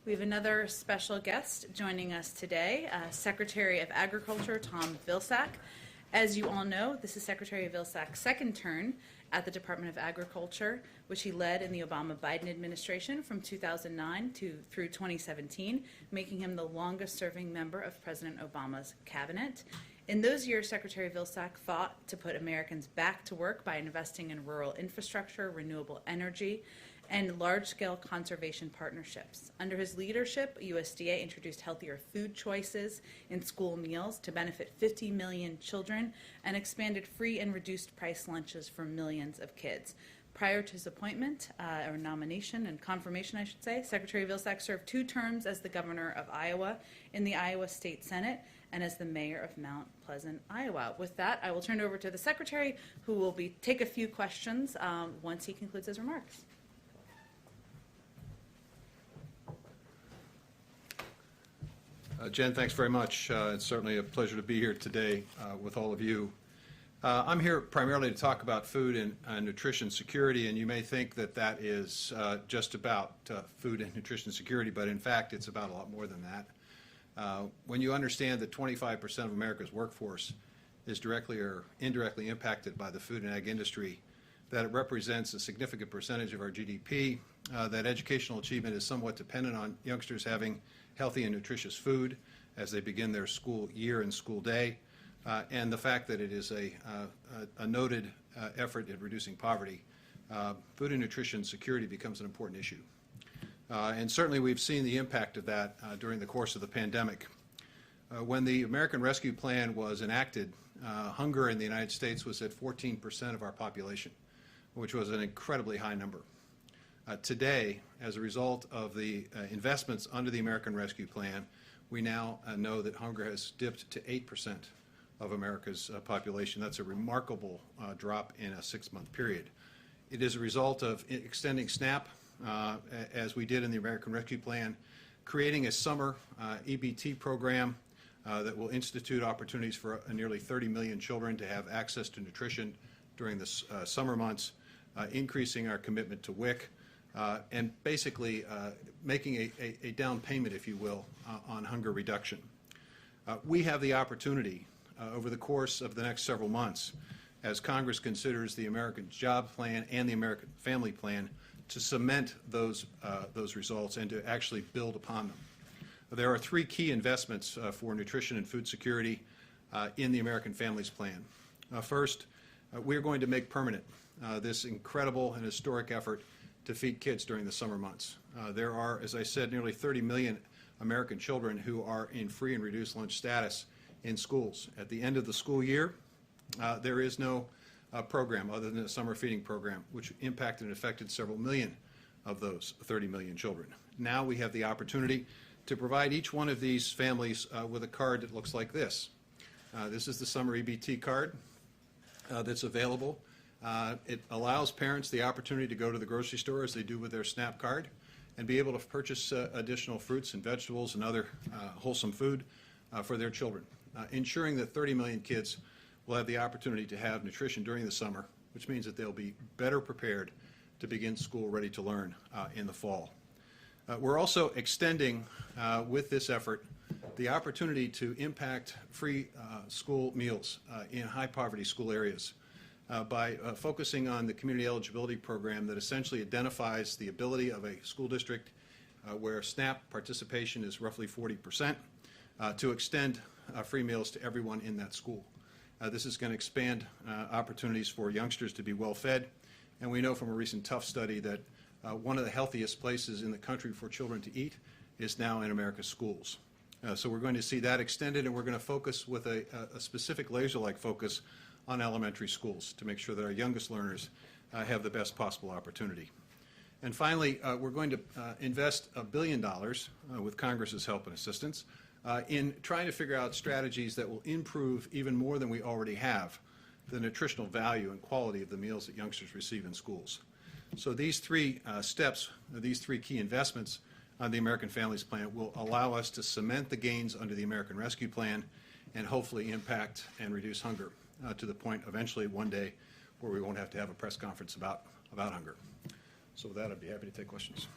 We have another special guest joining us today, Secretary of Agriculture Tom Vilsack. As you all know, this is Secretary Vilsack's second turn at the Department of Agriculture, which he led in the Obama-Biden administration from 2009 through 2017, making him the longest-serving member of President Obama's cabinet. In those years, Secretary Vilsack fought to put Americans back to work by investing in rural infrastructure, renewable energy, and large-scale conservation partnerships. Under his leadership, USDA introduced healthier food choices in school meals to benefit 50 million children and expanded free and reduced price lunches for millions of kids. Prior to his appointment, or nomination and confirmation, I should say, Secretary Vilsack served 2 terms as the governor of Iowa in the Iowa State Senate and as the mayor of Mount Pleasant, Iowa. With that, I will turn it over to the Secretary, who will take a few questions once he concludes his remarks. Jen, thanks very much. It's certainly a pleasure to be here today with all of you. I'm here primarily to talk about food and nutrition security, and you may think that that is just about food and nutrition security, but in fact it's about a lot more than that. When you understand that 25% of America's workforce is directly or indirectly impacted by the food and ag industry, that it represents a significant percentage of our GDP, that educational achievement is somewhat dependent on youngsters having healthy and nutritious food as they begin their school year and school day, and the fact that it is a noted effort at reducing poverty, food and nutrition security becomes an important issue. And certainly we've seen the impact of that during the course of the pandemic. When the American Rescue Plan was enacted, hunger in the United States was at 14% of our population, which was an incredibly high number. Today, as a result of the investments under the American Rescue Plan, we now know that hunger has dipped to 8% of America's population. That's a remarkable drop in a 6-month period. It is a result of extending SNAP, as we did in the American Rescue Plan, creating a summer EBT program that will institute opportunities for nearly 30 million children to have access to nutrition during the summer months, increasing our commitment to WIC, and basically making a down payment, if you will, on hunger reduction. We have the opportunity over the course of the next several months, as Congress considers the American Job Plan and the American Family Plan, to cement those results and to actually build upon them. There are 3 key investments for nutrition and food security in the American Families Plan. First, we are going to make permanent this incredible and historic effort to feed kids during the summer months. There are, as I said, nearly 30 million American children who are in free and reduced lunch status in schools. At the end of the school year, there is no program other than a summer feeding program, which impacted and affected several million of those 30 million children. Now we have the opportunity to provide each one of these families with a card that looks like this. This is the summer EBT card that's available. It allows parents the opportunity to go to the grocery store, as they do with their SNAP card, and be able to purchase additional fruits and vegetables and other wholesome food for their children, ensuring that 30 million kids will have the opportunity to have nutrition during the summer, which means that they'll be better prepared to begin school ready to learn in the fall. We're also extending, with this effort, the opportunity to impact free school meals in high-poverty school areas by focusing on the community eligibility program that essentially identifies the ability of a school district where SNAP participation is roughly 40% to extend free meals to everyone in that school. This is going to expand opportunities for youngsters to be well fed, and we know from a recent Tufts study that one of the healthiest places in the country for children to eat is now in America's schools. So we're going to see that extended, and we're going to focus with a specific laser-like focus on elementary schools to make sure that our youngest learners have the best possible opportunity. And finally, we're going to invest $1 billion with Congress's help and assistance in trying to figure out strategies that will improve even more than we already have the nutritional value and quality of the meals that youngsters receive in schools. So these 3 steps, these 3 key investments on the American Families Plan will allow us to cement the gains under the American Rescue Plan and hopefully impact and reduce hunger to the point eventually one day where we won't have to have a press conference about hunger. So with that, I'd be happy to take questions.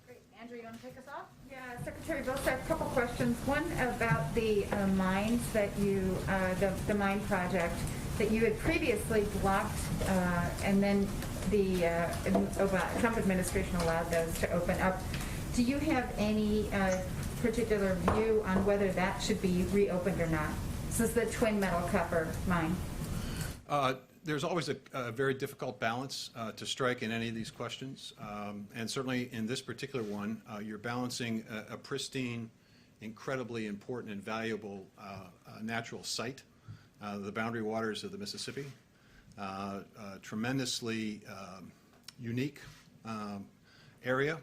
Great. Andrew, you want to kick us off? Yeah, Secretary Vilsack, a couple questions. One about the mines that you, the mine project that you had previously blocked, and then the Trump administration allowed those to open up. Do you have any particular view on whether that should be reopened or not? This is the Twin Metal Copper mine. There's always a very difficult balance to strike in any of these questions. And certainly in this particular one, you're balancing a pristine, incredibly important and valuable natural site, the boundary waters of the Mississippi, tremendously unique area.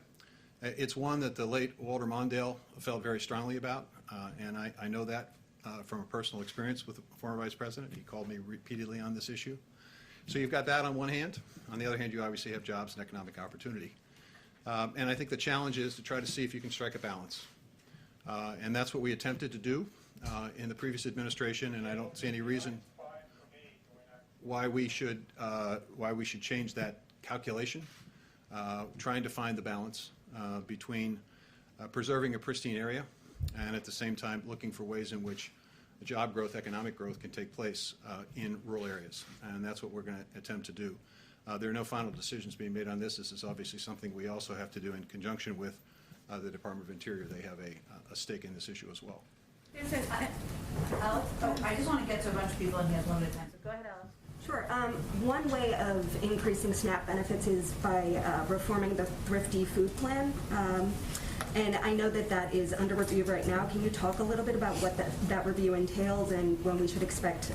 It's one that the late Walter Mondale felt very strongly about, and I know that from a personal experience with the former vice president. He called me repeatedly on this issue. So you've got that on one hand. On the other hand, you obviously have jobs and economic opportunity. And I think the challenge is to try to see if you can strike a balance. And that's what we attempted to do in the previous administration, and I don't see any reason why we should change that calculation, trying to find the balance between preserving a pristine area and at the same time looking for ways in which job growth, economic growth can take place in rural areas. And that's what we're going to attempt to do. There are no final decisions being made on this. This is obviously something we also have to do in conjunction with the Department of Interior. They have a stake in this issue as well. Alex? Oh, I just want to get to a bunch of people and he has limited time, so go ahead, Alex. Sure. One way of increasing SNAP benefits is by reforming the Thrifty Food Plan. And I know that that is under review right now. Can you talk a little bit about what that review entails and when we should expect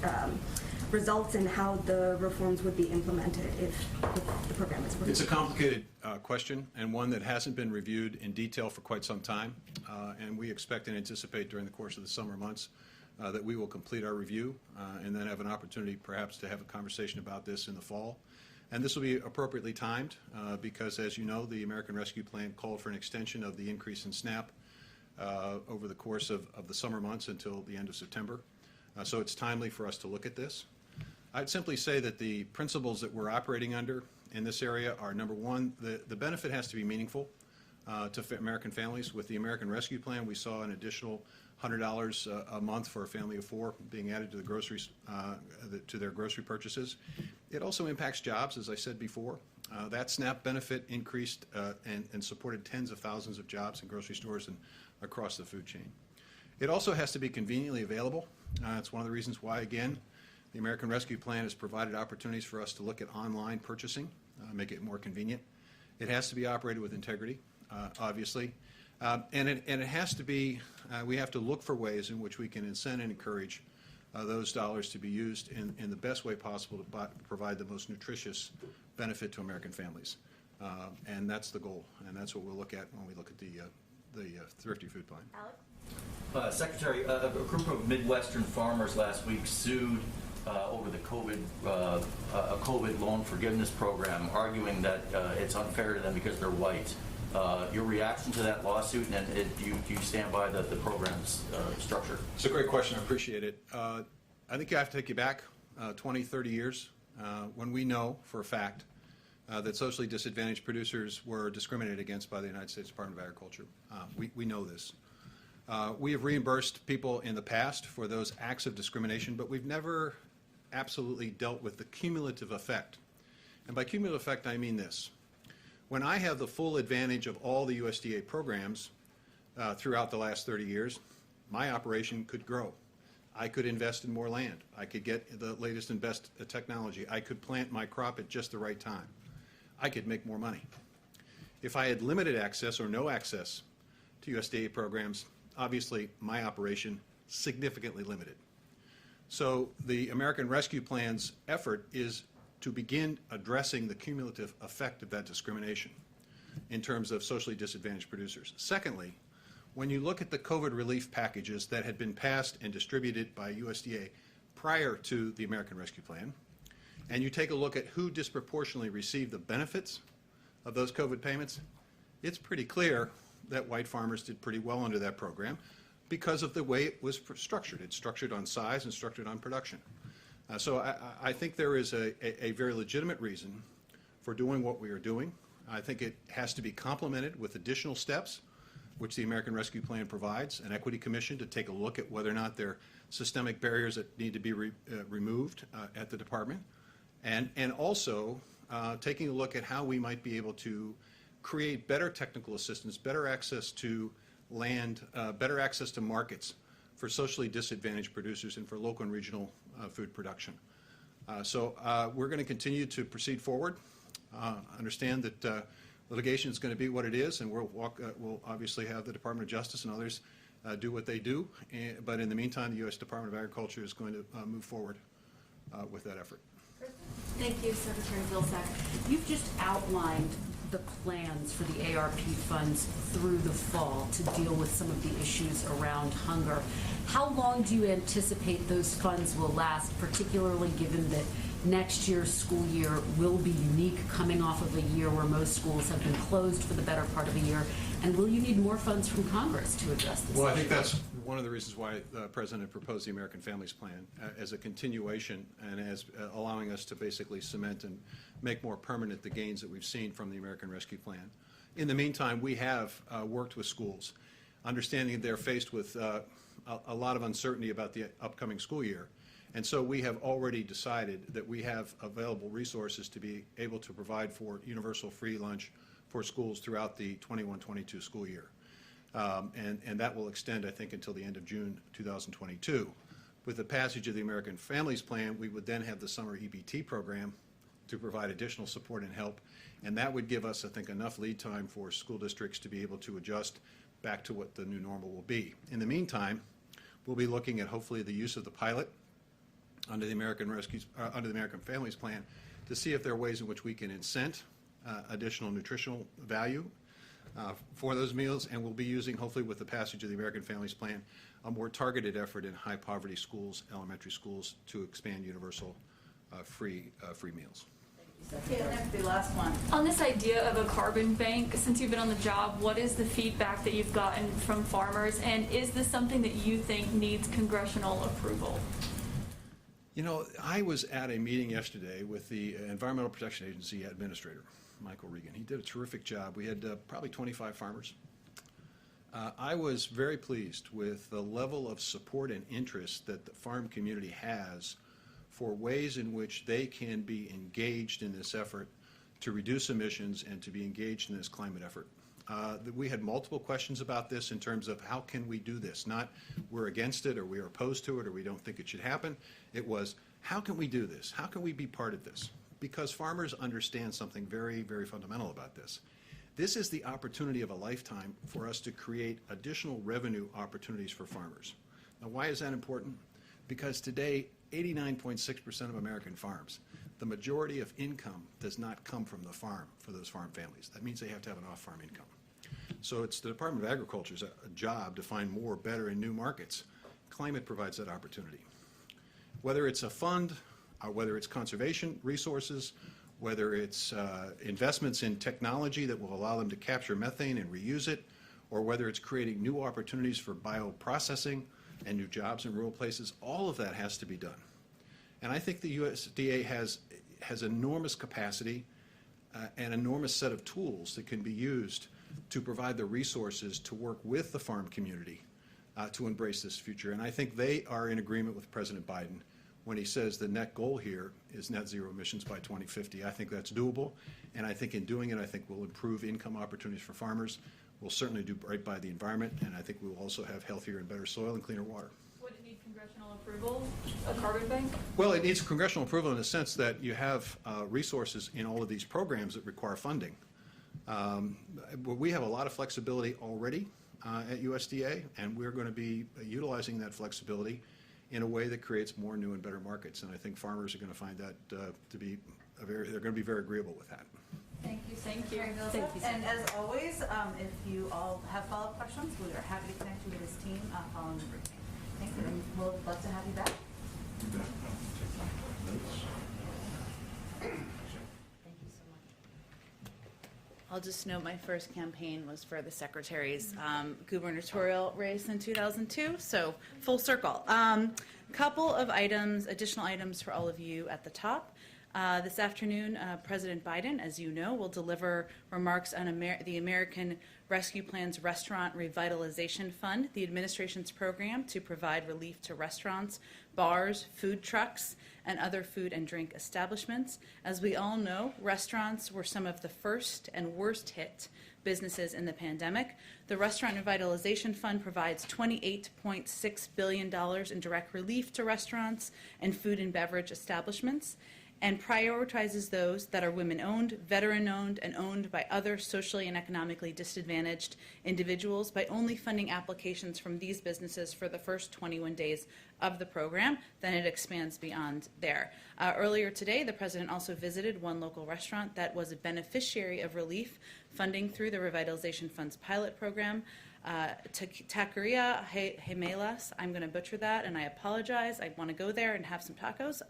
results and how the reforms would be implemented if the program is approved? It's a complicated question and one that hasn't been reviewed in detail for quite some time. And we expect and anticipate during the course of the summer months that we will complete our review and then have an opportunity perhaps to have a conversation about this in the fall. And this will be appropriately timed because, as you know, the American Rescue Plan called for an extension of the increase in SNAP over the course of the summer months until the end of September. So it's timely for us to look at this. I'd simply say that the principles that we're operating under in this area are, number one, the benefit has to be meaningful to American families. With the American Rescue Plan, we saw an additional $100 a month for a family of four being added to the groceries, to their grocery purchases. It also impacts jobs, as I said before. That SNAP benefit increased and supported tens of thousands of jobs in grocery stores and across the food chain. It also has to be conveniently available. It's one of the reasons why, again, the American Rescue Plan has provided opportunities for us to look at online purchasing, make it more convenient. It has to be operated with integrity, obviously. And it has to be, we have to look for ways in which we can incent and encourage those dollars to be used in the best way possible to provide the most nutritious benefit to American families. And that's the goal, and that's what we'll look at when we look at the Thrifty Food Plan. Alex? Secretary, a group of Midwestern farmers last week sued over the COVID loan forgiveness program, arguing that it's unfair to them because they're white. Your reaction to that lawsuit, and do you stand by the program's structure? It's a great question. I appreciate it. I think I have to take you back 20, 30 years when we know for a fact that socially disadvantaged producers were discriminated against by the United States Department of Agriculture. We know this. We have reimbursed people in the past for those acts of discrimination, but we've never absolutely dealt with the cumulative effect. And by cumulative effect, I mean this. When I have the full advantage of all the USDA programs throughout the last 30 years, my operation could grow. I could invest in more land. I could get the latest and best technology. I could plant my crop at just the right time. I could make more money. If I had limited access or no access to USDA programs, obviously my operation significantly limited. So the American Rescue Plan's effort is to begin addressing the cumulative effect of that discrimination in terms of socially disadvantaged producers. Secondly, when you look at the COVID relief packages that had been passed and distributed by USDA prior to the American Rescue Plan, and you take a look at who disproportionately received the benefits of those COVID payments, it's pretty clear that white farmers did pretty well under that program because of the way it was structured. It's structured on size and structured on production. So I think there is a very legitimate reason for doing what we are doing I think it has to be complemented with additional steps, which the American Rescue Plan provides, an equity commission to take a look at whether or not there are systemic barriers that need to be removed at the department, and also taking a look at how we might be able to create better technical assistance, better access to land, better access to markets for socially disadvantaged producers and for local and regional food production. So we're going to continue to proceed forward. Understand that litigation is going to be what it is, and we'll obviously have the Department of Justice and others do what they do. But in the meantime, the U.S. Department of Agriculture is going to move forward with that effort. Thank you, Secretary Vilsack. You've just outlined the plans for the ARP funds through the fall to deal with some of the issues around hunger. How long do you anticipate those funds will last, particularly given that next year's school year will be unique, coming off of a year where most schools have been closed for the better part of a year? And will you need more funds from Congress to address this? Well, I think that's one of the reasons why the President proposed the American Families Plan as a continuation and as allowing us to basically cement and make more permanent the gains that we've seen from the American Rescue Plan. In the meantime, we have worked with schools, understanding they're faced with a lot of uncertainty about the upcoming school year. And so we have already decided that we have available resources to be able to provide for universal free lunch for schools throughout the 21-22 school year. And that will extend, I think, until the end of June 2022. With the passage of the American Families Plan, we would then have the summer EBT program to provide additional support and help. And that would give us, I think, enough lead time for school districts to be able to adjust back to what the new normal will be. In the meantime, we'll be looking at hopefully the use of the pilot under the American Families Plan to see if there are ways in which we can incent additional nutritional value for those meals, and we'll be using, hopefully with the passage of the American Families Plan, a more targeted effort in high poverty schools, elementary schools, to expand universal free meals. Okay, next, the last one. On this idea of a carbon bank, since you've been on the job, what is the feedback that you've gotten from farmers, and is this something that you think needs congressional approval? You know, I was at a meeting yesterday with the Environmental Protection Agency administrator, Michael Regan. He did a terrific job. We had probably 25 farmers. I was very pleased with the level of support and interest that the farm community has for ways in which they can be engaged in this effort to reduce emissions and to be engaged in this climate effort. We had multiple questions about this in terms of how can we do this, not we're against it or we're opposed to it or we don't think it should happen. It was, how can we do this? How can we be part of this? Because farmers understand something very, very fundamental about this. This is the opportunity of a lifetime for us to create additional revenue opportunities for farmers. Now, why is that important? Because today, 89.6% of American farms, the majority of income does not come from the farm for those farm families. That means they have to have an off-farm income. So it's the Department of Agriculture's job to find more, better, and new markets. Climate provides that opportunity. Whether it's a fund, whether it's conservation resources, whether it's investments in technology that will allow them to capture methane and reuse it, or whether it's creating new opportunities for bioprocessing and new jobs in rural places, all of that has to be done. And I think the USDA has enormous capacity, an enormous set of tools that can be used to provide the resources to work with the farm community to embrace this future. And I think they are in agreement with President Biden when he says the net goal here is net zero emissions by 2050. I think that's doable, and I think in doing it, I think we'll improve income opportunities for farmers. We'll certainly do right by the environment, and I think we'll also have healthier and better soil and cleaner water. Would it need congressional approval, a carbon bank? Well, it needs congressional approval in the sense that you have resources in all of these programs that require funding. We have a lot of flexibility already at USDA, and we're going to be utilizing that flexibility in a way that creates more new and better markets. And I think farmers are going to find that to be they're going to be very agreeable with that. Thank you, Thank Secretary you. Vilsack. Thank you, And as always, if you all have follow-up questions, we are happy to connect you with his team following the briefing. Thank you, and we'll love to have you back. Thank you so much. I'll just note my first campaign was for the Secretary's gubernatorial race in 2002, so full circle. Couple of items, additional items for all of you at the top. This afternoon, President Biden, as you know, will deliver remarks on the American Rescue Plan's Restaurant Revitalization Fund, the administration's program to provide relief to restaurants, bars, food trucks, and other food and drink establishments. As we all know, restaurants were some of the first and worst hit businesses in the pandemic. The Restaurant Revitalization Fund provides $28.6 billion in direct relief to restaurants and food and beverage establishments, and prioritizes those that are women-owned, veteran-owned, and owned by other socially and economically disadvantaged individuals by only funding applications from these businesses for the first 21 days of the program. Then it expands beyond there. Earlier today, the president also visited one local restaurant that was a beneficiary of relief funding through the Revitalization Fund's pilot program. Taqueria Gemelas, I'm going to butcher that, and I apologize. I want to go there and have some tacos,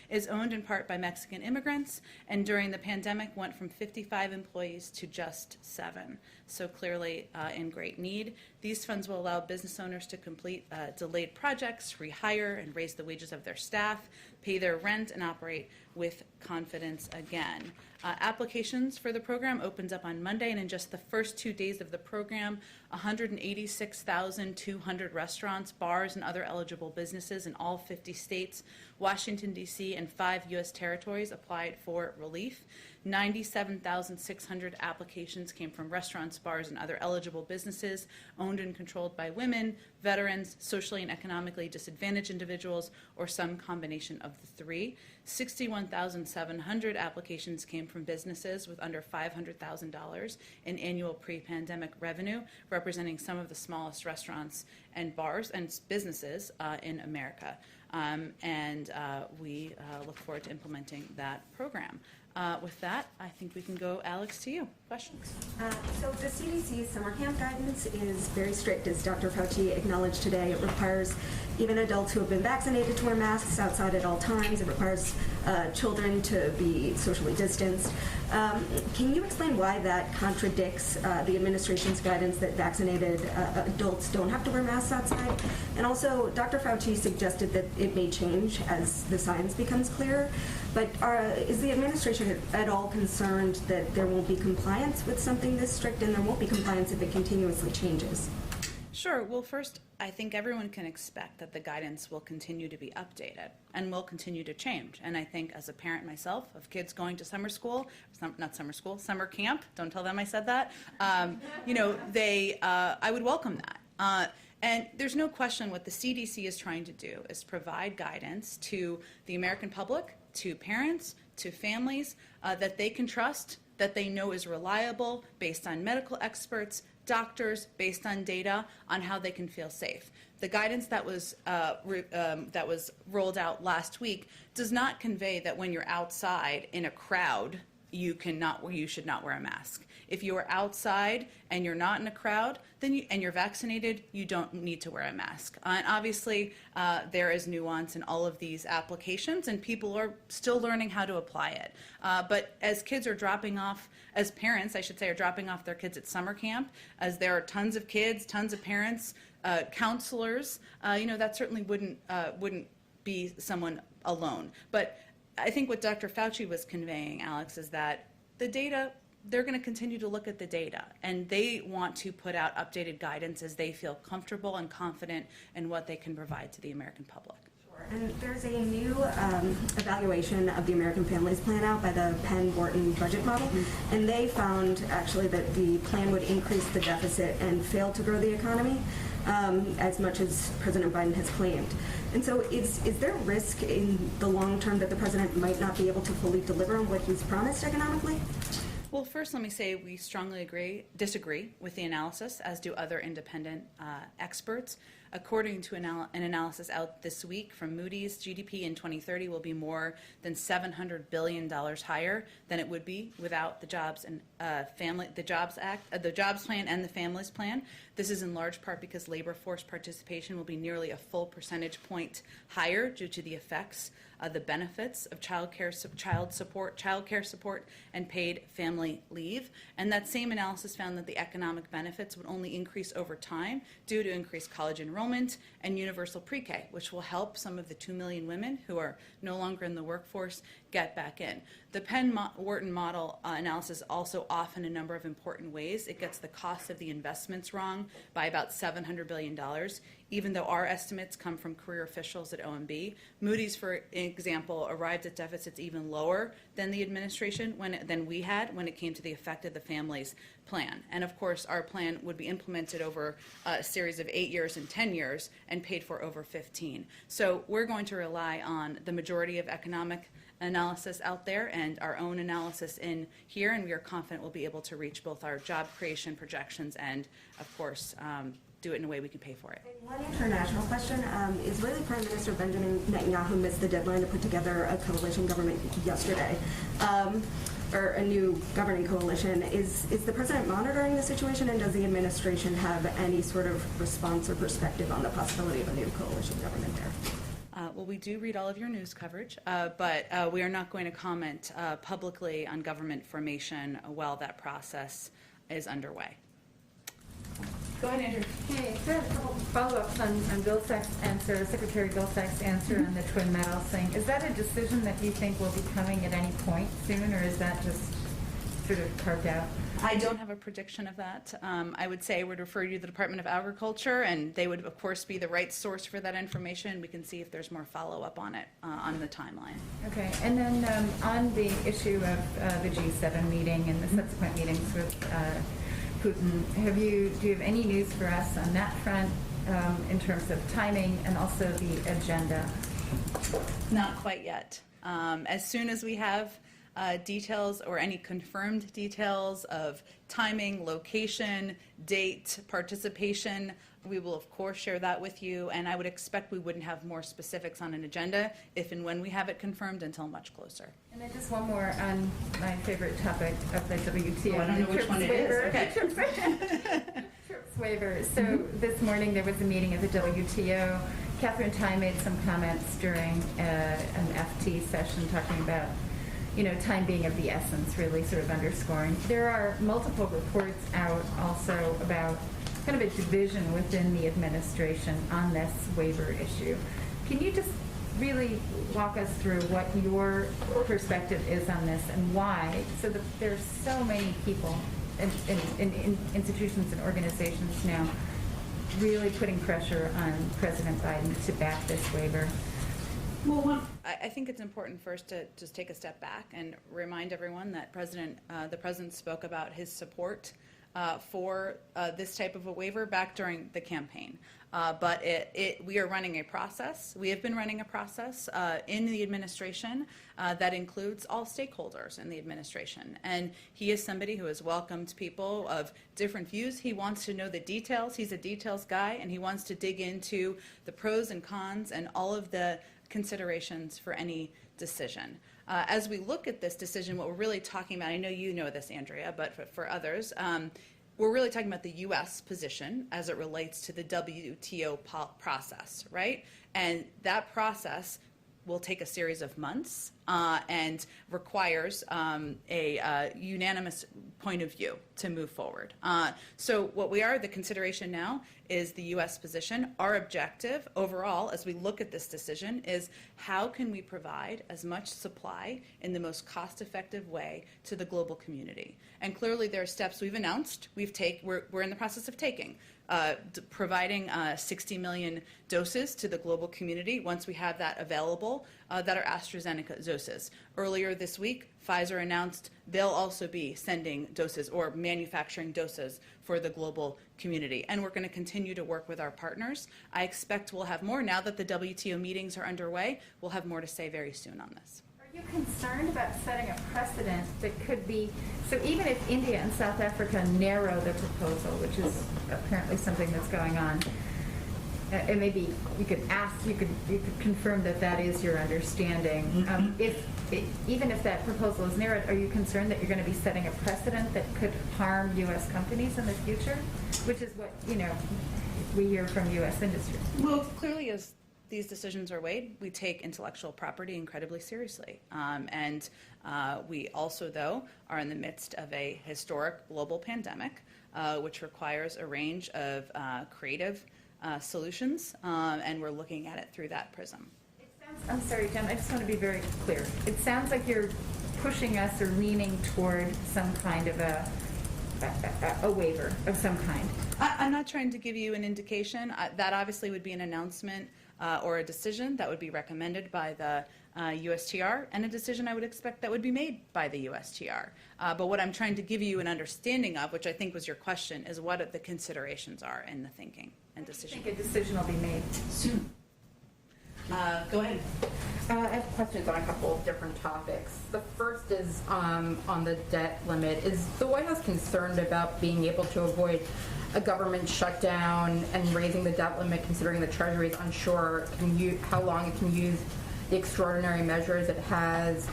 is owned in part by Mexican immigrants, and during the pandemic went from 55 employees to just 7. So clearly in great need. These funds will allow business owners to complete delayed projects, rehire and raise the wages of their staff, pay their rent, and operate with confidence again. Applications for the program opens up on Monday, and in just the first 2 days of the program, 186,200 restaurants, bars, and other eligible businesses in all 50 states, Washington, D.C., and 5 U.S. territories applied for relief. 97,600 applications came from restaurants, bars, and other eligible businesses owned and controlled by women, veterans, socially and economically disadvantaged individuals, or some combination of the three. 61,700 applications came from businesses with under $500,000 in annual pre-pandemic revenue, representing some of the smallest restaurants and bars and businesses in America. We look forward to implementing that program. With that, I think we can go, Alex, to you. Questions? So the CDC's summer camp guidance is very strict, as Dr. Fauci acknowledged today. It requires even adults who have been vaccinated to wear masks outside at all times. It requires children to be socially distanced. Can you explain why that contradicts the administration's guidance that vaccinated adults don't have to wear masks outside? And also, Dr. Fauci suggested that it may change as the science becomes clearer. But is the administration at all concerned that there won't be compliance with something this strict, and there won't be compliance if it continuously changes? Sure. Well, first, I think everyone can expect that the guidance will continue to be updated and will continue to change. And I think as a parent myself of kids going to summer school, summer camp, don't tell them I said that, I would welcome that. And there's no question what the CDC is trying to do is provide guidance to the American public, to parents, to families that they can trust, that they know is reliable, based on medical experts, doctors, based on data on how they can feel safe. The guidance that was rolled out last week does not convey that when you're outside in a crowd, you should not wear a mask. If you are outside and you're not in a crowd, and you're vaccinated, you don't need to wear a mask. And obviously, there is nuance in all of these applications, and people are still learning how to apply it. But as kids are dropping off, as parents, I should say, are dropping off their kids at summer camp, as there are tons of kids, tons of parents, counselors, that certainly wouldn't be someone alone. But I think what Dr. Fauci was conveying, Alex, is that the data, they're going to continue to look at the data, and they want to put out updated guidance as they feel comfortable and confident in what they can provide to the American public. And there's a new evaluation of the American Families Plan out by the Penn Wharton budget model, and they found actually that the plan would increase the deficit and fail to grow the economy as much as President Biden has claimed. And so is there risk in the long term that the president might not be able to fully deliver on what he's promised economically? Well, first, let me say we strongly disagree with the analysis, as do other independent experts. According to an analysis out this week from Moody's, GDP in 2030 will be more than $700 billion higher than it would be without the Jobs and the Jobs Act, the Jobs Plan, and the Families Plan. This is in large part because labor force participation will be nearly a full percentage point higher due to the effects of the benefits of child care support, and paid family leave. And that same analysis found that the economic benefits would only increase over time due to increased college enrollment and universal pre-K, which will help some of the 2 million women who are no longer in the workforce get back in. The Penn-Wharton model analysis also often a number of important ways. It gets the cost of the investments wrong by about $700 billion, even though our estimates come from career officials at OMB. Moody's, for example, arrived at deficits even lower than the administration than we had when it came to the effect of the family's plan. And of course, our plan would be implemented over a series of 8 years and 10 years and paid for over 15. So we're going to rely on the majority of economic analysis out there and our own analysis in here, and we are confident we'll be able to reach both our job creation projections and, of course, do it in a way we can pay for it. One international question. Israeli Prime Minister Benjamin Netanyahu missed the deadline to put together a coalition government yesterday, or a new governing coalition. Is the president monitoring the situation, and does the administration have any sort of response or perspective on the possibility of a new coalition government there? Well, we do read all of your news coverage, but we are not going to comment publicly on government formation while that process is underway. Go ahead, Andrew. Okay, so I have a couple follow-ups on Vilsack's answer, Secretary Vilsack's answer on the Twin Metals thing. Is that a decision that you think will be coming at any point soon, or is that just sort of carved out? I don't have a prediction of that. I would say I would refer you to the Department of Agriculture, and they would, of course, be the right source for that information. We can see if there's more follow-up on it on the timeline. Okay, and then on the issue of the G7 meeting and the subsequent meetings with Putin, do you have any news for us on that front in terms of timing and also the agenda? Not quite yet. As soon as we have details or any confirmed details of timing, location, date, participation, we will of course share that with you, and I would expect we wouldn't have more specifics on an agenda if and when we have it confirmed until much closer. And then just one more on my favorite topic of the WTO. Oh, I don't know which one it is. Okay. TRIPS waiver. So this morning there was a meeting of the WTO. Catherine Tai made some comments during an FT session talking about, you know, time being of the essence, really sort of underscoring. There are multiple reports out also about kind of a division within the administration on this waiver issue. Can you just really walk us through what your perspective is on this and why? So that there's so many people in institutions and organizations now really putting pressure on President Biden to back this waiver. Well, I think it's important first to just take a step back and remind everyone that the president spoke about his support for this type of a waiver back during the campaign. But we are running a process. We have been running a process in the administration that includes all stakeholders in the administration. And he is somebody who has welcomed people of different views. He wants to know the details. He's a details guy, and he wants to dig into the pros and cons and all of the considerations for any decision. As we look at this decision, what we're really talking about, I know you know this, Andrea, but for others, we're really talking about the U.S. position as it relates to the WTO process, right? And that process will take a series of months and requires a unanimous point of view to move forward. So what the consideration now is the U.S. position. Our objective overall, as we look at this decision, is how can we provide as much supply in the most cost-effective way to the global community? And clearly there are steps we've announced, we're in the process of taking. Providing 60 million doses to the global community once we have that available that are AstraZeneca doses. Earlier this week, Pfizer announced they'll also be sending doses or manufacturing doses for the global community. And we're going to continue to work with our partners. I expect we'll have more. Now that the WTO meetings are underway, we'll have more to say very soon on this. Are you concerned about setting a precedent that could be, so even if India and South Africa narrow the proposal, which is apparently something that's going on, and maybe you could confirm that that is your understanding. Even if that proposal is narrowed, are you concerned that you're going to be setting a precedent that could harm U.S. companies in the future? Which is what, we hear from U.S. industry. Well, clearly as these decisions are weighed, we take intellectual property incredibly seriously. We also, though, are in the midst of a historic global pandemic, which requires a range of creative solutions, and we're looking at it through that prism. It I'm sorry, Jen, I just want to be very clear. It sounds like you're pushing us or leaning toward some kind of a waiver of some kind. I'm not trying to give you an indication. That obviously would be an announcement or a decision that would be recommended by the USTR, and a decision I would expect that would be made by the USTR. But what I'm trying to give you an understanding of, which I think was your question, is what the considerations are in the thinking and I decision. think a decision will be made. Soon. Go ahead. I have questions on a couple of different topics. The first is on the debt limit. Is the White House concerned about being able to avoid a government shutdown and raising the debt limit, considering the Treasury is unsure how long it can use the extraordinary measures it has?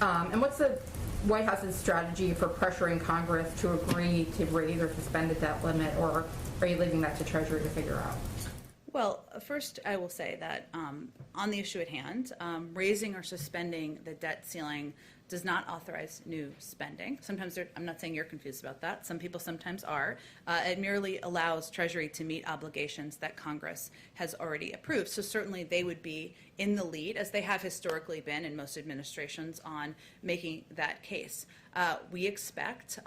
And what's the White House's strategy for pressuring Congress to agree to raise or suspend the debt limit, or are you leaving that to Treasury to figure out? Well, first, I will say that on the issue at hand, raising or suspending the debt ceiling does not authorize new spending. Sometimes, I'm not saying you're confused about that. Some people sometimes are. It merely allows Treasury to meet obligations that Congress has already approved. So certainly they would be in the lead, as they have historically been in most administrations, on making that case. We expect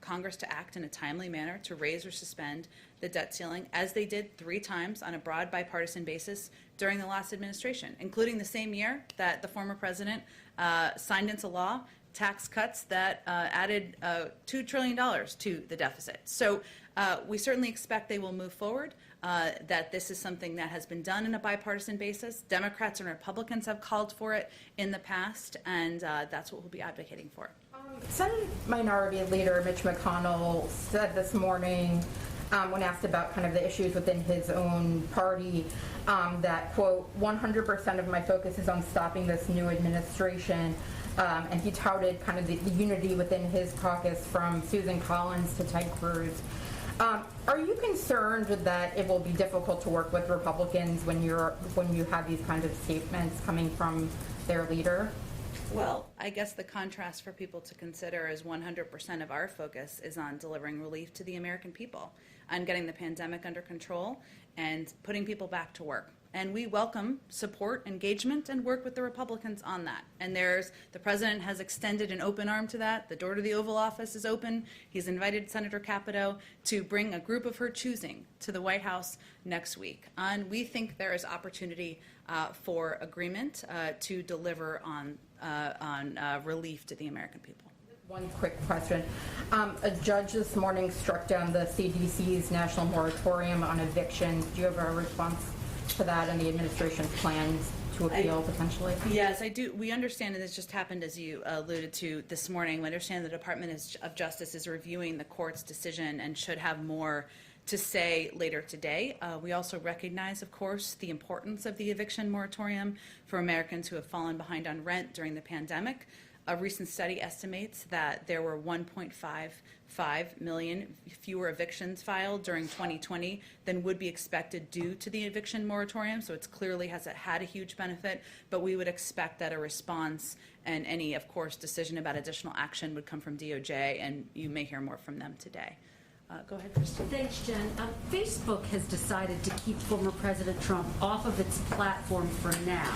Congress to act in a timely manner to raise or suspend the debt ceiling, as they did 3 times on a broad bipartisan basis during the last administration, including the same year that the former president signed into law tax cuts that added $2 trillion to the deficit. So we certainly expect they will move forward, that this is something that has been done in a bipartisan basis. Democrats and Republicans have called for it in the past, and that's what we'll be advocating for. Senate Minority Leader Mitch McConnell said this morning, when asked about kind of the issues within his own party, that, quote, 100% of my focus is on stopping this new administration. And he touted kind of the unity within his caucus, from Susan Collins to Ted Cruz. Are you concerned that it will be difficult to work with Republicans when you have these kinds of statements coming from their leader? Well, I guess the contrast for people to consider is 100% of our focus is on delivering relief to the American people, on getting the pandemic under control and putting people back to work. And we welcome support, engagement, and work with the Republicans on that. And the president has extended an open arm to that. The door to the Oval Office is open. He's invited Senator Capito to bring a group of her choosing to the White House next week. And we think there is opportunity for agreement to deliver on relief to the American people. One quick question. A judge this morning struck down the CDC's national moratorium on evictions. Do you have a response to that and the administration's plans to appeal potentially? Yes, I do. We understand, and this just happened, as you alluded to this morning, we understand the Department of Justice is reviewing the court's decision and should have more to say later today. We also recognize, of course, the importance of the eviction moratorium for Americans who have fallen behind on rent during the pandemic. A recent study estimates that there were 1.55 million fewer evictions filed during 2020 than would be expected due to the eviction moratorium, so it clearly has had a huge benefit, but we would expect that a response and any, of course, decision about additional action would come from DOJ, and you may hear more from them today. Go ahead, Christine. Thanks, Jen. Facebook has decided to keep former President Trump off of its platform for now.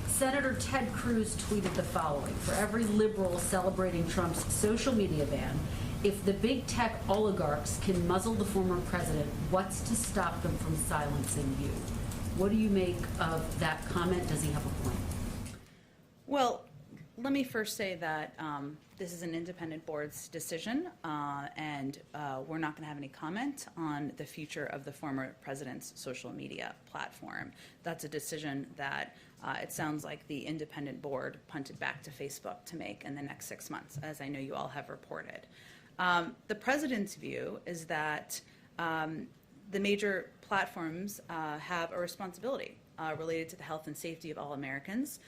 Senator Ted Cruz tweeted the following: for every liberal celebrating Trump's social media ban, if the big tech oligarchs can muzzle the former president, what's to stop them from silencing you? What do you make of that comment? Does he have a point? Well, let me first say that this is an independent board's decision, and we're not going to have any comment on the future of the former president's social media platform. That's a decision that it sounds like the independent board punted back to Facebook to make in the next 6 months, as I know you all have reported. The president's view is that the major platforms have a responsibility related to the health and safety of all Americans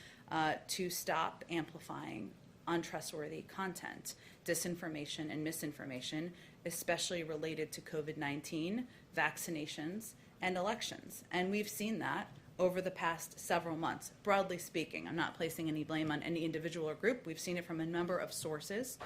to stop amplifying untrustworthy content, disinformation and misinformation, especially related to COVID-19, vaccinations, and elections. And we've seen that over the past several months. Broadly speaking, I'm not placing any blame on any individual or group. We've seen it from a number of sources.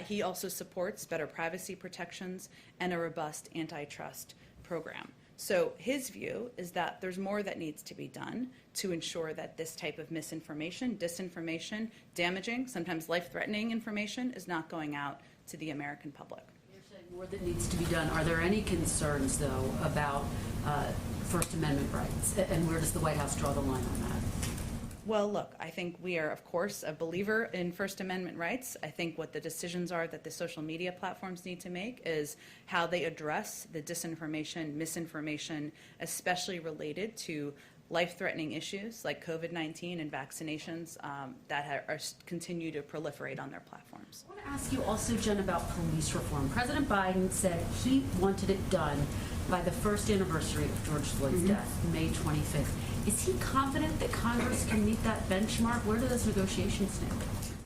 He also supports better privacy protections and a robust antitrust program. So his view is that there's more that needs to be done to ensure that this type of misinformation, disinformation, damaging, sometimes life-threatening information is not going out to the American public. You're saying more that needs to be done. Are there any concerns, though, about First Amendment rights? And where does the White House draw the line on that? Well, look, I think we are, of course, a believer in First Amendment rights. I think what the decisions are that the social media platforms need to make is how they address the disinformation, misinformation, especially related to life-threatening issues like COVID-19 and vaccinations that continue to proliferate on their platforms. I want to ask you also, Jen, about police reform. President Biden said he wanted it done by the first anniversary of George Floyd's death, May 25th. Is he confident that Congress can meet that benchmark? Where do those negotiations stand?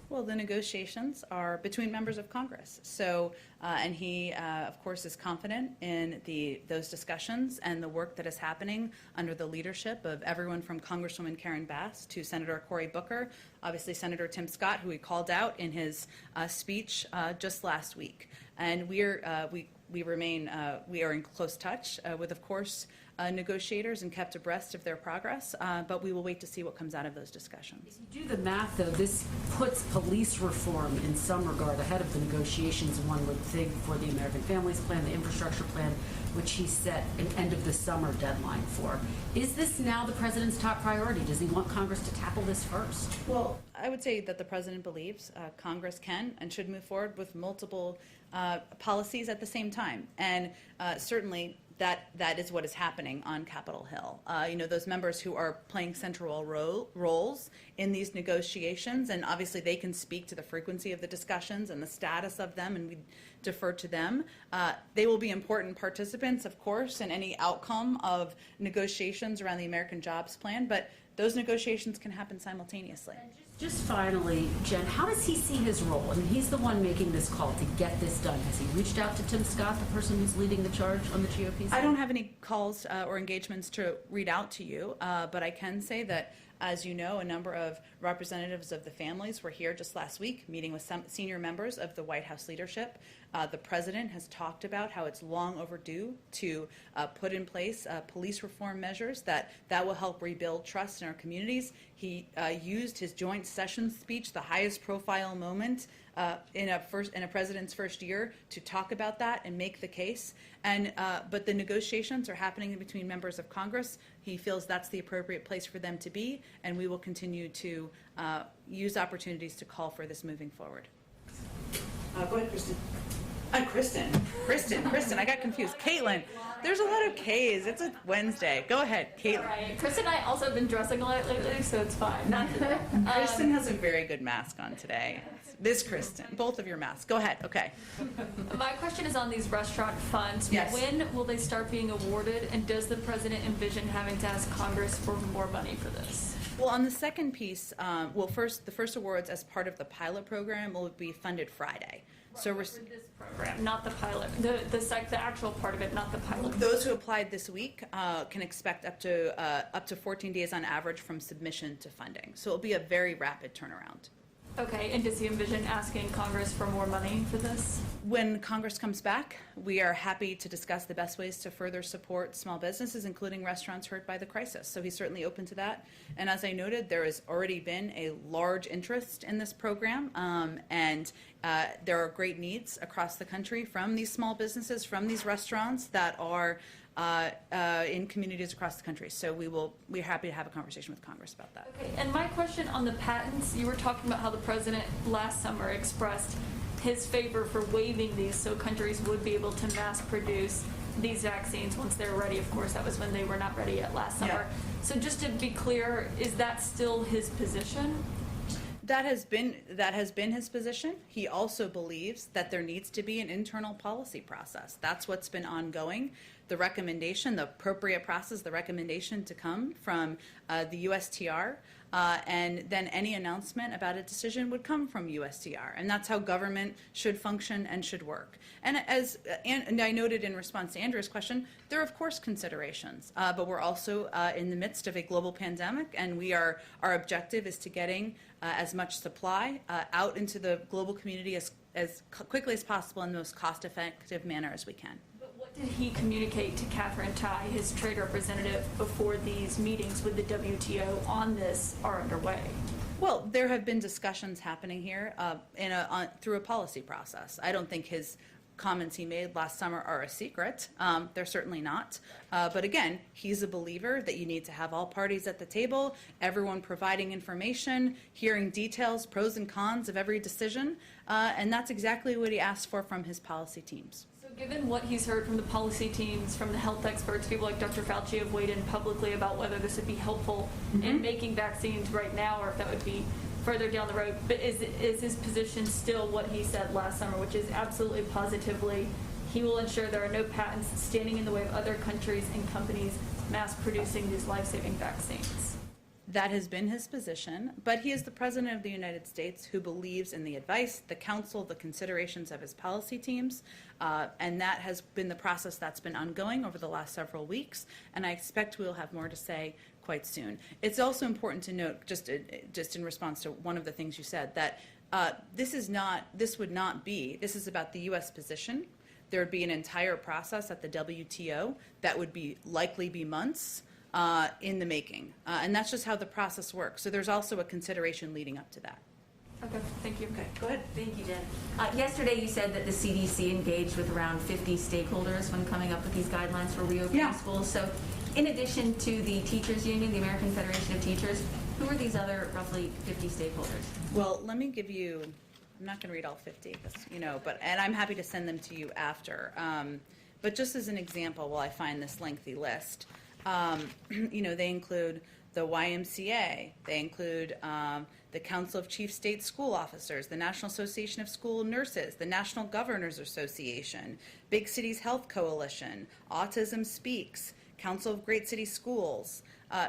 Well, the negotiations are between members of Congress. So, and he, of course, is confident in those discussions and the work that is happening under the leadership of everyone from Congresswoman Karen Bass to Senator Cory Booker, obviously Senator Tim Scott, who he called out in his speech just last week. And we are in close touch with, of course, negotiators and kept abreast of their progress, but we will wait to see what comes out of those discussions. If you do the math, though, this puts police reform in some regard ahead of the negotiations, one would think, for the American Families Plan, the infrastructure plan, which he set an end of the summer deadline for. Is this now the president's top priority? Does he want Congress to tackle this first? Well, I would say that the president believes Congress can and should move forward with multiple policies at the same time. And certainly that is what is happening on Capitol Hill. Those members who are playing central roles in these negotiations, and obviously they can speak to the frequency of the discussions and the status of them, and we defer to them. They will be important participants, of course, in any outcome of negotiations around the American Jobs Plan, but those negotiations can happen simultaneously. Just finally, Jen, how does he see his role? I mean, he's the one making this call to get this done. Has he reached out to Tim Scott, the person who's leading the charge on the GOP side? I don't have any calls or engagements to read out to you, but I can say that, as you know, a number of representatives of the families were here just last week meeting with some senior members of the White House leadership. The president has talked about how it's long overdue to put in place police reform measures that will help rebuild trust in our communities. He used his joint session speech, the highest profile moment in a president's first year, to talk about that and make the case. But the negotiations are happening between members of Congress. He feels that's the appropriate place for them to be, and we will continue to use opportunities to call for this moving forward. Go ahead, Kristen. Kristen, I got confused. Caitlin, there's a lot of K's. It's a Wednesday. Go ahead, Caitlin. All right. Kristen and I also have been dressing a lot lately, so it's fine. Not today. Kristen has a very good mask on today. This Kristen, both of your masks. Go ahead. Okay. My question is on these restaurant funds. Yes. When will they start being awarded, and does the president envision having to ask Congress for more money for this? Well, on the second piece, the first awards as part of the pilot program will be funded Friday. So we're For this program, not the pilot, the actual part of it, not the pilot. those who applied this week can expect up to 14 days on average from submission to funding. So it'll be a very rapid turnaround. Okay, and does he envision asking Congress for more money for this? When Congress comes back, we are happy to discuss the best ways to further support small businesses, including restaurants hurt by the crisis. So he's certainly open to that. And as I noted, there has already been a large interest in this program, and there are great needs across the country from these small businesses, from these restaurants that are in communities across the country. So we're happy to have a conversation with Congress about that. Okay, and my question on the patents, you were talking about how the president last summer expressed his favor for waiving these so countries would be able to mass produce these vaccines once they're ready. Of course, that was when they were not ready yet last summer. Yeah. So just to be clear, is that still his position? That has been his position. He also believes that there needs to be an internal policy process. That's what's been ongoing. The recommendation, the appropriate process, the recommendation to come from the USTR, and then any announcement about a decision would come from USTR. And that's how government should function and should work. And as and I noted in response to Andrew's question, there are of course considerations, but we're also in the midst of a global pandemic, and our objective is to getting as much supply out into the global community as quickly as possible in the most cost-effective manner as we can. But what Did he communicate to Catherine Tai, his trade representative, before these meetings with the WTO on this are underway? Well, there have been discussions happening here through a policy process. I don't think his comments he made last summer are a secret. They're certainly not. But again, he's a believer that you need to have all parties at the table, everyone providing information, hearing details, pros and cons of every decision. And that's exactly what he asked for from his policy teams. So given what he's heard from the policy teams, from the health experts, people like Dr. Fauci have weighed in publicly about whether this would be helpful in making vaccines right now or if that would be further down the road. But is his position still what he said last summer, which is absolutely positively he will ensure there are no patents standing in the way of other countries and companies mass producing these life-saving vaccines? That has been his position, but he is the President of the United States who believes in the advice, the counsel, the considerations of his policy teams, and that has been the process that's been ongoing over the last several weeks, and I expect we'll have more to say quite soon. It's also important to note, just in response to one of the things you said, that this is about the U.S. position. There would be an entire process at the WTO that would likely be months in the making. And that's just how the process works. So there's also a consideration leading up to that. Okay, thank you. Okay, go ahead. Thank you, Jen. Yesterday you said that the CDC engaged with around 50 stakeholders when coming up with these guidelines for reopening schools. So in addition to the teachers union, the American Federation of Teachers, who are these other roughly 50 stakeholders? Well, let me give you, I'm not going to read all 50, and I'm happy to send them to you after. But just as an example, while I find this lengthy list, they include the YMCA, they include the Council of Chief State School Officers, the National Association of School Nurses, the National Governors Association, Big Cities Health Coalition, Autism Speaks, Council of Great City Schools.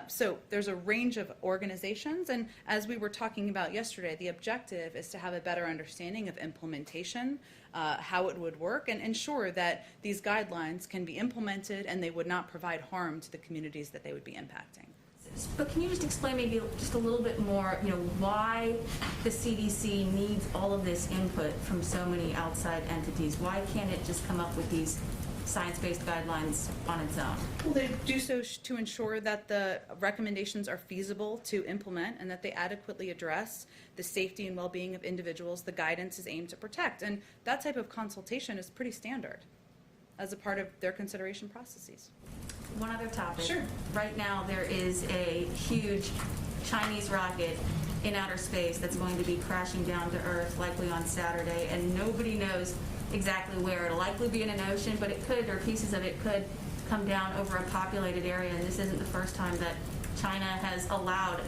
So there's a range of organizations, and as we were talking about yesterday, the objective is to have a better understanding of implementation, how it would work, and ensure that these guidelines can be implemented and they would not provide harm to the communities that they would be impacting. But can you just explain maybe just a little bit more, why the CDC needs all of this input from so many outside entities? Why can't it just come up with these science-based guidelines on its own? Well, they do so to ensure that the recommendations are feasible to implement and that they adequately address the safety and well-being of individuals the guidance is aimed to protect. And that type of consultation is pretty standard as a part of their consideration processes. One other topic. Sure. Right now there is a huge Chinese rocket in outer space that's going to be crashing down to Earth likely on Saturday, and nobody knows exactly where. It'll likely be in an ocean, but it could, or pieces of it could, come down over a populated area, and this isn't the first time that China has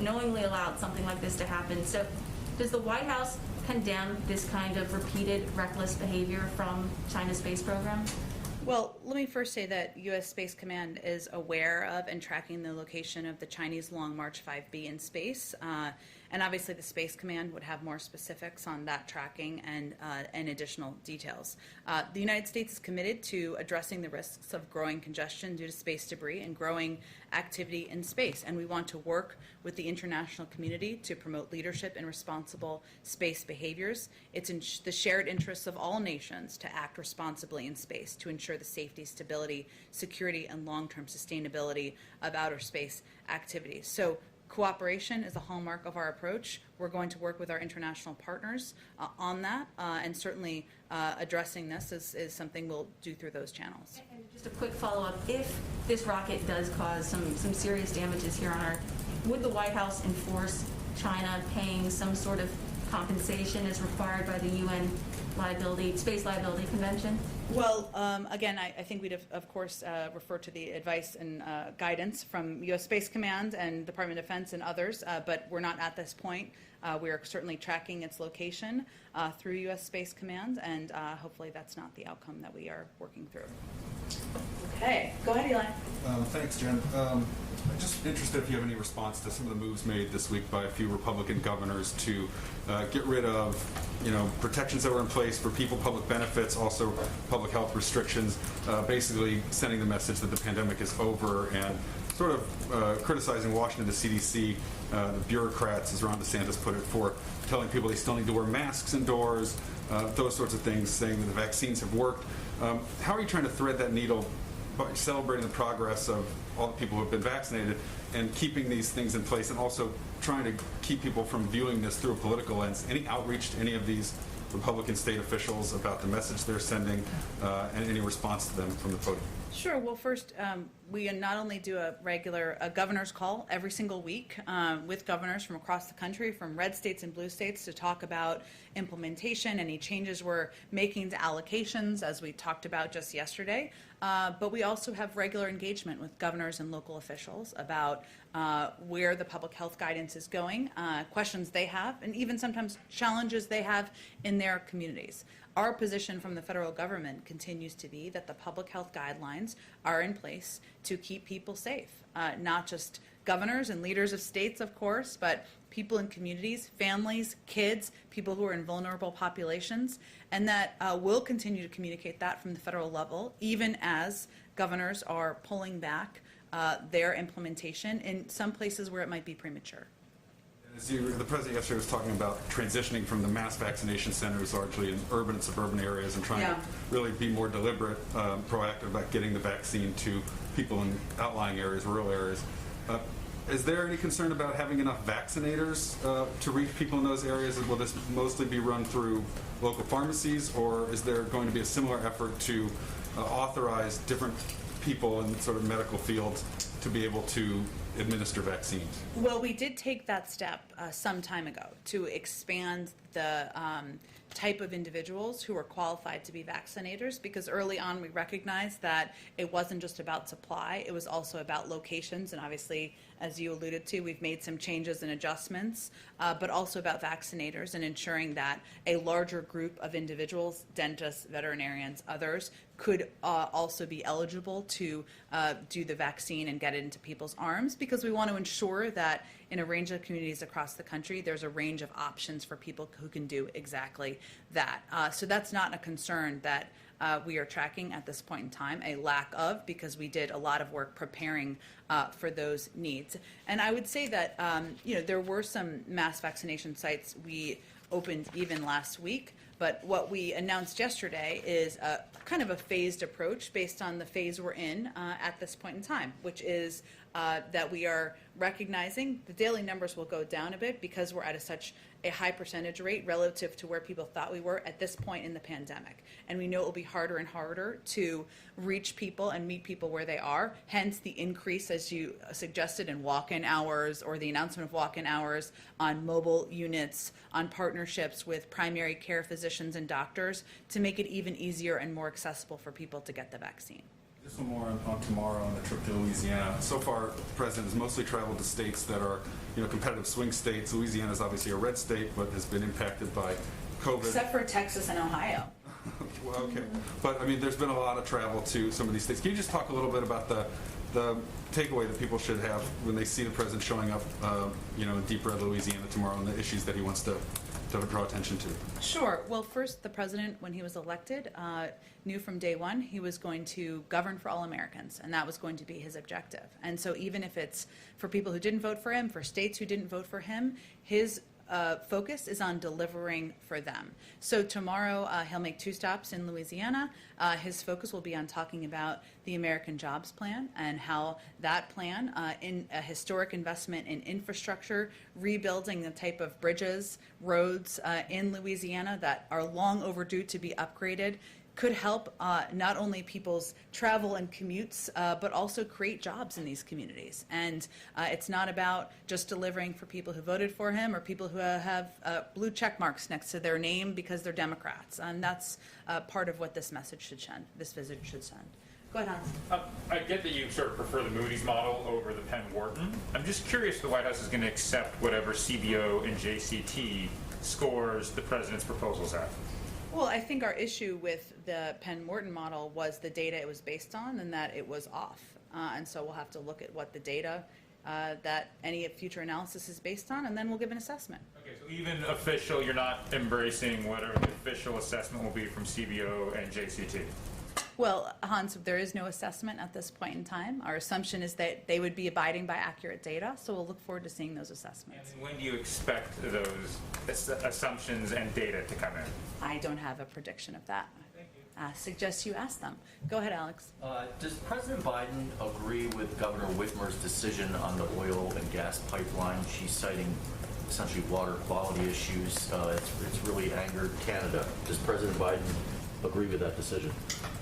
knowingly allowed something like this to happen. So does the White House condemn this kind of repeated reckless behavior from China's space program? Well, let me first say that U.S. Space Command is aware of and tracking the location of the Chinese Long March 5B in space. And obviously the Space Command would have more specifics on that tracking and additional details. The United States is committed to addressing the risks of growing congestion due to space debris and growing activity in space. And we want to work with the international community to promote leadership in responsible space behaviors. It's in the shared interests of all nations to act responsibly in space to ensure the safety, stability, security, and long-term sustainability of outer space activities. So cooperation is a hallmark of our approach. We're going to work with our international partners on that, and certainly addressing this is something we'll do through those channels. And just a quick follow-up. If this rocket does cause some serious damages here on Earth, would the White House enforce China paying some sort of compensation as required by the UN Space Liability Convention? Well, again, I think we'd, of course, refer to the advice and guidance from U.S. Space Command and Department of Defense and others, but we're not at this point. We are certainly tracking its location through U.S. Space Command, and hopefully that's not the outcome that we are working through. Okay, go ahead, Eli. Thanks, Jen. I'm just interested if you have any response to some of the moves made this week by a few Republican governors to get rid of, protections that were in place for people, public benefits, also public health restrictions, basically sending the message that the pandemic is over and sort of criticizing Washington, the CDC, the bureaucrats, as Ron DeSantis put it, for telling people they still need to wear masks indoors, those sorts of things, saying that the vaccines have worked. How are you trying to thread that needle by celebrating the progress of all the people who have been vaccinated and keeping these things in place, and also trying to keep people from viewing this through a political lens? Any outreach to any of these Republican state officials about the message they're sending, and any response to them from the podium? Sure. Well, first, we not only do a governor's call every single week with governors from across the country, from red states and blue states, to talk about implementation, any changes we're making to allocations, as we talked about just yesterday. But we also have regular engagement with governors and local officials about where the public health guidance is going, questions they have, and even sometimes challenges they have in their communities. Our position from the federal government continues to be that the public health guidelines are in place to keep people safe, not just governors and leaders of states, of course, but people in communities, families, kids, people who are in vulnerable populations, and that we'll continue to communicate that from the federal level, even as governors are pulling back their implementation in some places where it might be premature. The president yesterday was talking about transitioning from the mass vaccination centers largely in urban and suburban areas and trying to really be more deliberate, proactive about getting the vaccine to people in outlying areas, rural areas. Is there any concern about having enough vaccinators to reach people in those areas? Will this mostly be run through local pharmacies, or is there going to be a similar effort to authorize different people in sort of medical fields to be able to administer vaccines? Well, we did take that step some time ago to expand the type of individuals who are qualified to be vaccinators, because early on we recognized that it wasn't just about supply, it was also about locations, and obviously, as you alluded to, we've made some changes and adjustments, but also about vaccinators and ensuring that a larger group of individuals, dentists, veterinarians, others, could also be eligible to do the vaccine and get it into people's arms, because we want to ensure that in a range of communities across the country, there's a range of options for people who can do exactly that. So that's not a concern that we are tracking at this point in time, a lack of, because we did a lot of work preparing for those needs. And I would say that, there were some mass vaccination sites we opened even last week, but what we announced yesterday is a kind of a phased approach based on the phase we're in at this point in time, which is that we are recognizing the daily numbers will go down a bit because we're at such a high percentage rate relative to where people thought we were at this point in the pandemic. And we know it will be harder and harder to reach people and meet people where they are, hence the increase, as you suggested, in walk-in hours, or the announcement of walk-in hours on mobile units, on partnerships with primary care physicians and doctors to make it even easier and more accessible for people to get the vaccine. Just one more on tomorrow on the trip to Louisiana. So far, the president has mostly traveled to states that are, competitive swing states. Louisiana is obviously a red state, but has been impacted by COVID. Except for Texas and Ohio. Well, okay. But, there's been a lot of travel to some of these states. Can you just talk a little bit about the takeaway that people should have when they see the president showing up, in deep red Louisiana tomorrow, and the issues that he wants to draw attention to? Sure. Well, first, the president, when he was elected, knew from day one he was going to govern for all Americans, and that was going to be his objective. And so even if it's for people who didn't vote for him, for states who didn't vote for him, his focus is on delivering for them. So tomorrow he'll make 2 stops in Louisiana. His focus will be on talking about the American Jobs Plan and how that plan, in a historic investment in infrastructure, rebuilding the type of bridges, roads in Louisiana that are long overdue to be upgraded, could help not only people's travel and commutes, but also create jobs in these communities. And it's not about just delivering for people who voted for him or people who have blue check marks next to their name because they're Democrats. And that's part of what this message should send, this visit should send. Go ahead, Hans. I get that you sort of prefer the Moody's model over the Penn Wharton. I'm just curious if the White House is going to accept whatever CBO and JCT scores the president's proposals at. Well, I think our issue with the Penn Wharton model was the data it was based on and that it was off. And so we'll have to look at what the data that any future analysis is based on, and then we'll give an assessment. Okay, so even official, you're not embracing whatever the official assessment will be from CBO and JCT? Well, Hans, there is no assessment at this point in time. Our assumption is that they would be abiding by accurate data, so we'll look forward to seeing those assessments. And when do you expect those assumptions and data to come in? I don't have a prediction of that. Suggest you ask them. Go ahead, Alex. Does President Biden agree with Governor Whitmer's decision on the oil and gas pipeline? She's citing essentially water quality issues. It's really angered Canada. Does President Biden agree with that decision?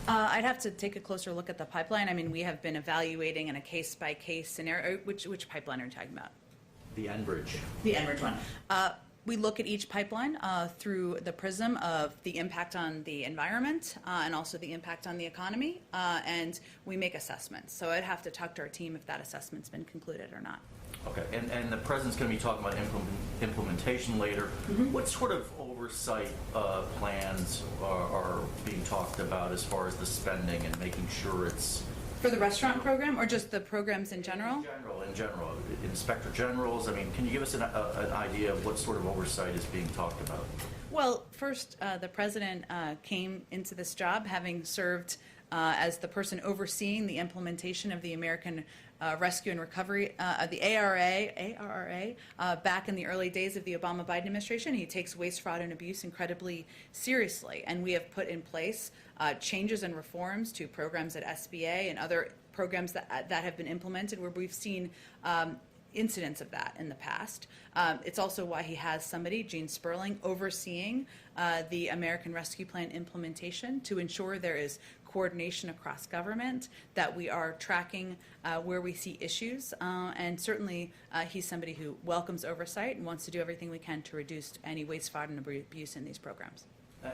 I'd have to take a closer look at the pipeline. I mean, we have been evaluating in a case-by-case scenario. Which pipeline are you talking about? The Enbridge. The Enbridge one. We look at each pipeline through the prism of the impact on the environment and also the impact on the economy, and we make assessments. So I'd have to talk to our team if that assessment's been concluded or not. Okay, and the president's going to be talking about implementation later. What sort of oversight plans are being talked about as far as the spending and making sure it's... For the restaurant program or just the programs in general? In general, inspector generals, I mean, can you give us an idea of what sort of oversight is being talked about? Well, first, the president came into this job having served as the person overseeing the implementation of the American Rescue and Recovery, the ARRA, back in the early days of the Obama-Biden administration. He takes waste, fraud, and abuse incredibly seriously, and we have put in place changes and reforms to programs at SBA and other programs that have been implemented where we've seen incidents of that in the past. It's also why he has somebody, Gene Sperling, overseeing the American Rescue Plan implementation to ensure there is coordination across government, that we are tracking where we see issues, and certainly he's somebody who welcomes oversight and wants to do everything we can to reduce any waste, fraud, and abuse in these programs.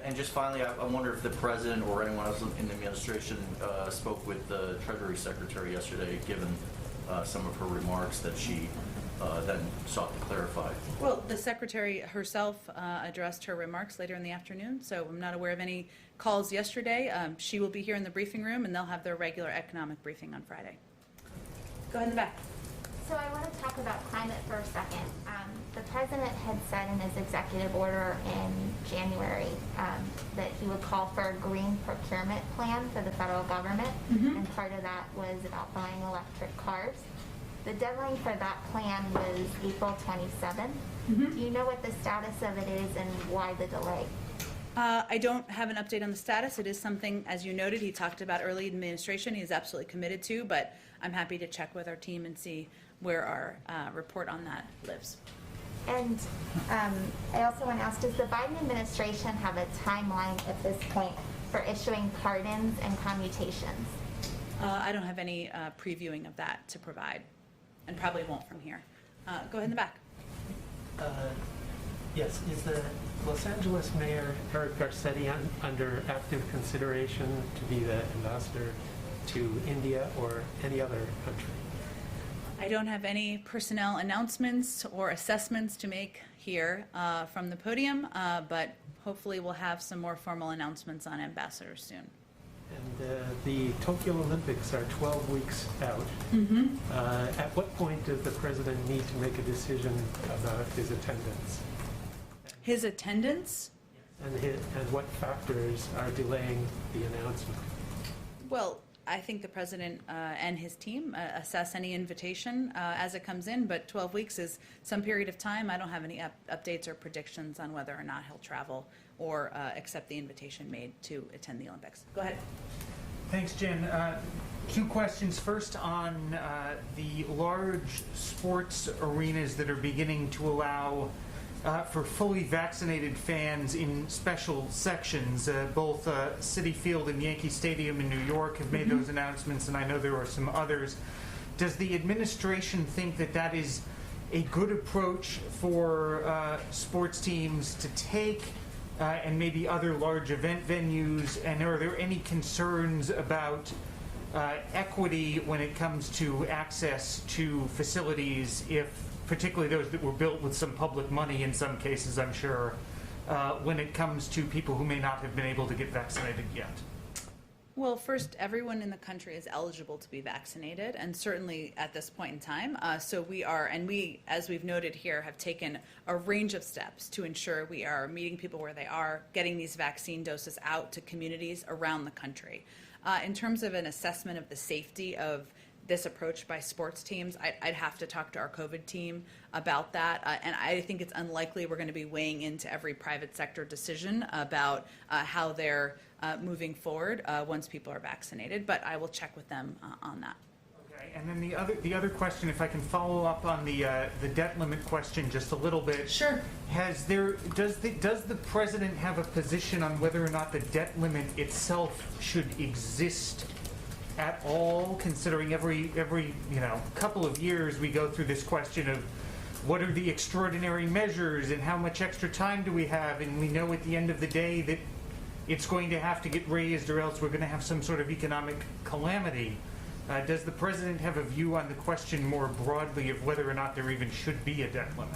And just finally, I wonder if the president or anyone else in the administration spoke with the Treasury Secretary yesterday, given some of her remarks that she then sought to clarify. Well, the Secretary herself addressed her remarks later in the afternoon, so I'm not aware of any calls yesterday. She will be here in the briefing room, and they'll have their regular economic briefing on Friday. Go ahead in the back. So I want to talk about climate for a second. The president had said in his executive order in January that he would call for a green procurement plan for the federal government, and part of that was about buying electric cars. The deadline for that plan was April 27th. Do you know what the status of it is and why the delay? I don't have an update on the status. It is something, as you noted, he talked about early administration. He is absolutely committed to, but I'm happy to check with our team and see where our report on that lives. And I also want to ask, does the Biden administration have a timeline at this point for issuing pardons and commutations? I don't have any previewing of that to provide, and probably won't from here. Go ahead in the back. Yes, is the Los Angeles Mayor Eric Garcetti under active consideration to be the ambassador to India or any other country? I don't have any personnel announcements or assessments to make here from the podium, but hopefully we'll have some more formal announcements on ambassadors soon. And the Tokyo Olympics are 12 weeks out. At what point does the president need to make a decision about his attendance? His attendance? And what factors are delaying the announcement? Well, I think the president and his team assess any invitation as it comes in, but 12 weeks is some period of time. I don't have any updates or predictions on whether or not he'll travel or accept the invitation made to attend the Olympics. Go ahead. Thanks, Jen. Two questions. First, on the large sports arenas that are beginning to allow for fully vaccinated fans in special sections. Both Citi Field and Yankee Stadium in New York have made those announcements, and I know there are some others. Does the administration think that that is a good approach for sports teams to take, and maybe other large event venues? And are there any concerns about equity when it comes to access to facilities, particularly those that were built with some public money in some cases, I'm sure, when it comes to people who may not have been able to get vaccinated yet? Well, first, everyone in the country is eligible to be vaccinated, and certainly at this point in time. So we are, and we, as we've noted here, have taken a range of steps to ensure we are meeting people where they are, getting these vaccine doses out to communities around the country. In terms of an assessment of the safety of this approach by sports teams, I'd have to talk to our COVID team about that. And I think it's unlikely we're going to be weighing into every private sector decision about how they're moving forward once people are vaccinated. But I will check with them on that. Okay, and then the other question, if I can follow up on the debt limit question just a little bit. Sure. Does the president have a position on whether or not the debt limit itself should exist at all, considering every couple of years we go through this question of what are the extraordinary measures and how much extra time do we have, and we know at the end of the day that it's going to have to get raised or else we're going to have some sort of economic calamity. Does the president have a view on the question more broadly of whether or not there even should be a debt limit?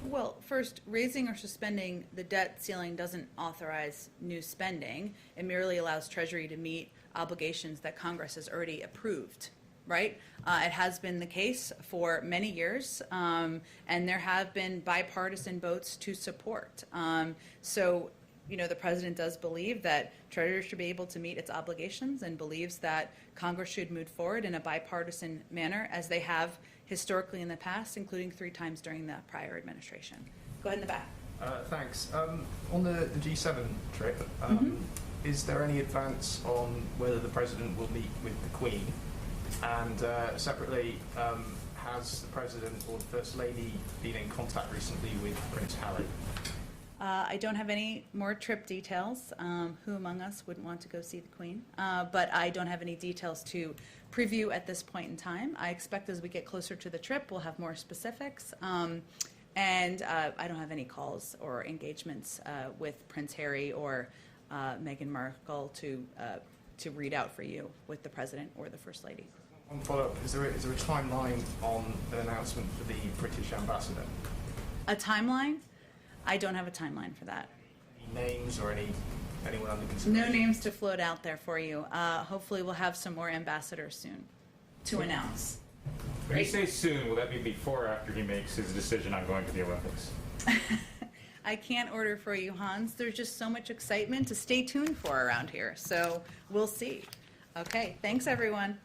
Well, first, raising or suspending the debt ceiling doesn't authorize new spending. It merely allows Treasury to meet obligations that Congress has already approved, right? It has been the case for many years, and there have been bipartisan votes to support. So, the president does believe that Treasury should be able to meet its obligations and believes that Congress should move forward in a bipartisan manner, as they have historically in the past, including 3 times during the prior administration. Go ahead in the back. Thanks. On the G7 trip, is there any advance on whether the president will meet with the Queen? And separately, has the president or the First Lady been in contact recently with Prince Harry? I don't have any more trip details. Who among us wouldn't want to go see the Queen? But I don't have any details to preview at this point in time. I expect as we get closer to the trip, we'll have more specifics. And I don't have any calls or engagements with Prince Harry or Meghan Markle to read out for you with the President or the First Lady. One follow-up, is there a timeline on an announcement for the British ambassador? A timeline? I don't have a timeline for that. Any names or anyone under consideration? No names to float out there for you. Hopefully we'll have some more ambassadors soon to announce. When you say soon, will that be before or after he makes his decision on going to the Olympics? I can't order for you, Hans. There's just so much excitement to stay tuned for around here. So we'll see. Okay, thanks everyone.